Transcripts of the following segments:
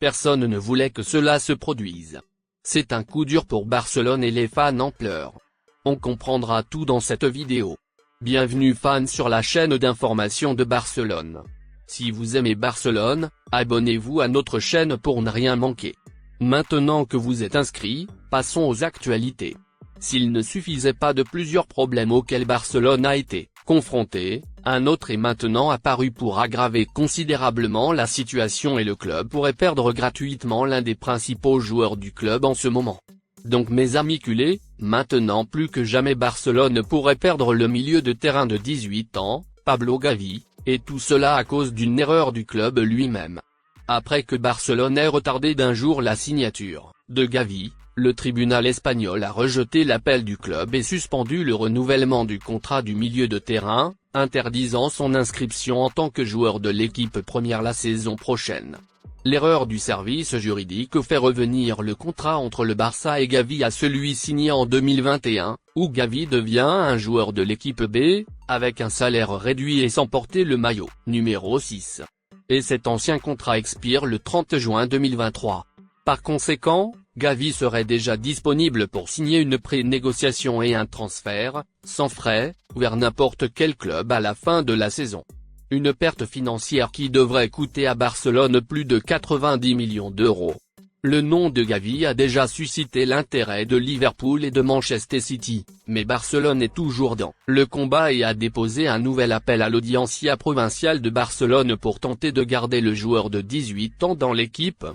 Personne ne voulait que cela se produise. C'est un coup dur pour Barcelone et les fans en pleurent. On comprendra tout dans cette vidéo. Bienvenue fans sur la chaîne d'information de Barcelone. Si vous aimez Barcelone, abonnez-vous à notre chaîne pour ne rien manquer. Maintenant que vous êtes inscrit, passons aux actualités. S'il ne suffisait pas de plusieurs problèmes auxquels Barcelone a été confronté, un autre est maintenant apparu pour aggraver considérablement la situation et le club pourrait perdre gratuitement l'un des principaux joueurs du club en ce moment. Donc mes amis culés, maintenant plus que jamais Barcelone pourrait perdre le milieu de terrain de 18 ans, Pablo Gavi, et tout cela à cause d'une erreur du club lui-même. Après que Barcelone ait retardé d'un jour la signature de Gavi, le tribunal espagnol a rejeté l'appel du club et suspendu le renouvellement du contrat du milieu de terrain, interdisant son inscription en tant que joueur de l'équipe première la saison prochaine. L'erreur du service juridique fait revenir le contrat entre le Barça et Gavi à celui signé en 2021, où Gavi devient un joueur de l'équipe B, avec un salaire réduit et sans porter le maillot numéro 6. Et cet ancien contrat expire le 30 juin 2023. Par conséquent, Gavi serait déjà disponible pour signer une pré-négociation et un transfert, sans frais, vers n'importe quel club à la fin de la saison. Une perte financière qui devrait coûter à Barcelone plus de 90 millions d'euros. Le nom de Gavi a déjà suscité l'intérêt de Liverpool et de Manchester City, mais Barcelone est toujours dans le combat et a déposé un nouvel appel à l'audiencia provinciale de Barcelone pour tenter de garder le joueur de 18 ans dans l'équipe.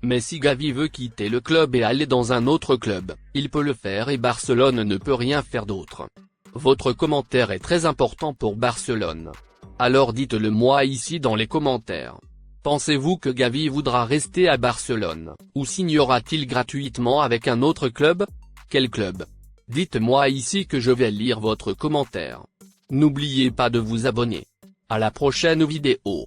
Mais si Gavi veut quitter le club et aller dans un autre club, il peut le faire et Barcelone ne peut rien faire d'autre. Votre commentaire est très important pour Barcelone. Alors dites-le moi ici dans les commentaires. Pensez-vous que Gavi voudra rester à Barcelone, ou signera-t-il gratuitement avec un autre club? Quel club? Dites-moi ici que je vais lire votre commentaire. N'oubliez pas de vous abonner. À la prochaine vidéo.